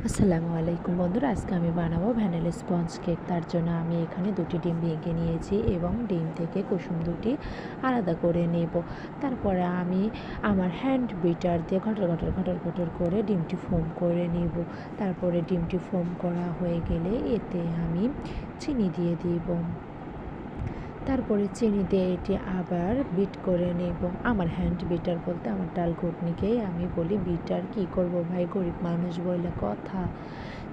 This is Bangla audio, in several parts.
আসসালামু আলাইকুম বন্ধুরা, আজকে আমি বানাবো ভ্যানিলা স্পঞ্জ কেক। তার জন্য আমি এখানে দুটি ডিম ভেঙে নিয়েছি এবং ডিম থেকে কুসুম দুটি আলাদা করে নেব। তারপরে আমি আমার হ্যান্ড বিটার দিয়ে ঘটর ঘটর ঘটর ঘটর করে ডিমটি ফোম করে নেব। তারপরে ডিমটি ফোম করা হয়ে গেলে এতে আমি চিনি দিয়ে দিব। তারপরে চিনি দিয়ে এটি আবার বিট করে নেব। আমার হ্যান্ড বিটার বলতে আমার ডাল ঘুটনিকেই আমি বলি বিটার। কি করব ভাই, গরিব মানুষ বলে কথা।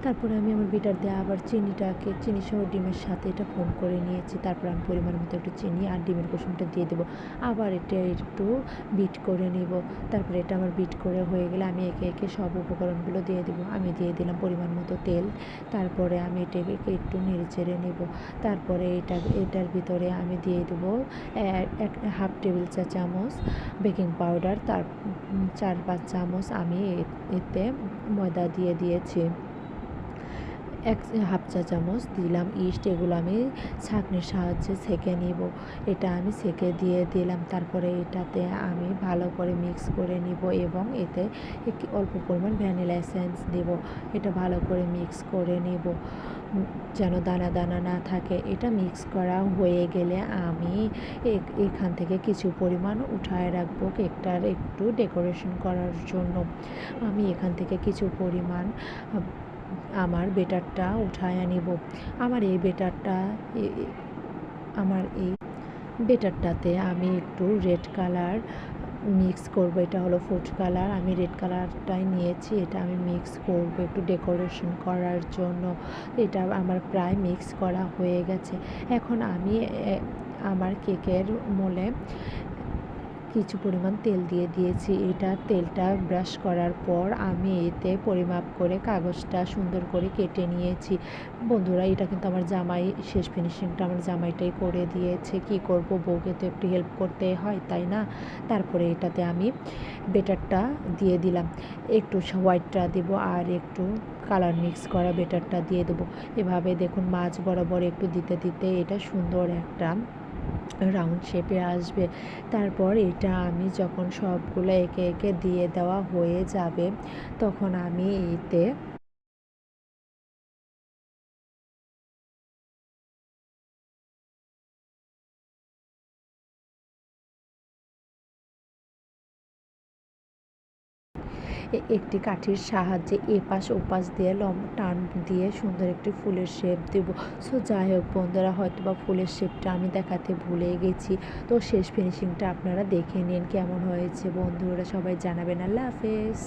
তারপরে আমি আমার বিটার দিয়ে আবার চিনি সহ ডিমের সাথে এটা ফোম করে নিয়েছি। তারপর আমি পরিমাণ মতো একটু চিনি আর ডিমের কুসুমটা দিয়ে দেবো। আবার এটা একটু বিট করে নেব। তারপরে এটা আমার বিট করে হয়ে গেলে আমি একে একে সব উপকরণগুলো দিয়ে দেবো। আমি দিয়ে দিলাম পরিমাণ মতো তেল। তারপরে আমি এটাকে একটু নেড়ে চেড়ে নেব। তারপরে এটার ভিতরে আমি দিয়ে দেবো হাফ টেবিল চা চামচ বেকিং পাউডার। তার 4-5 চামচ আমি এতে ময়দা দিয়ে দিয়েছি। হাফ চা চামচ দিলাম ইস্ট। এগুলো আমি ছাঁকনির সাহায্যে ছেঁকে নিব। এটা আমি ছেঁকে দিয়ে দিলাম। তারপরে এটাতে আমি ভালো করে মিক্স করে নিব এবং এতে অল্প পরিমাণ ভ্যানিলা এসেন্স দেব। এটা ভালো করে মিক্স করে নেব যেন দানা দানা না থাকে। এটা মিক্স করা হয়ে গেলে আমি এখান থেকে কিছু পরিমাণ উঠায় রাখবো কেকটার একটু ডেকোরেশন করার জন্য। আমি এখান থেকে কিছু পরিমাণ আমার বেটারটা উঠায় নিব। আমার এই বেটারটাতে আমি একটু রেড কালার মিক্স করব। এটা হলো ফুড কালার, আমি রেড কালারটাই নিয়েছি। এটা আমি মিক্স করব একটু ডেকোরেশন করার জন্য। এটা আমার প্রায় মিক্স করা হয়ে গেছে। এখন আমি আমার কেকের মোলে কিছু পরিমাণ তেল দিয়ে দিয়েছি। তেলটা ব্রাশ করার পর আমি এতে পরিমাপ করে কাগজটা সুন্দর করে কেটে নিয়েছি। বন্ধুরা, এটা কিন্তু আমার জামাই, শেষ ফিনিশিংটা আমার জামাইটাই করে দিয়েছে। কি করব, বউকে তো একটু হেল্প করতে হয়, তাই না? তারপরে এটাতে আমি বেটারটা দিয়ে দিলাম। একটু হোয়াইটটা দেব আর একটু কালার মিক্স করা বেটারটা দিয়ে দেবো। এভাবে দেখুন মাঝ বরাবর একটু দিতে দিতে এটা সুন্দর একটা রাউন্ড শেপে আসবে। তারপর এটা আমি যখন সবগুলো একে একে দিয়ে দেওয়া হয়ে যাবে, তখন আমি এতে একটি কাঠির সাহায্যে এপাশ ওপাশ দিয়ে টান দিয়ে সুন্দর একটি ফুলের শেপ দেব। সো যাই হোক বন্ধুরা, হয়তো বা ফুলের শেপটা আমি দেখাতে ভুলে গেছি। তো শেষ ফিনিশিংটা আপনারা দেখে নিন কেমন হয়েছে। বন্ধুরা সবাই জানাবেন। আল্লাহ হাফেজ।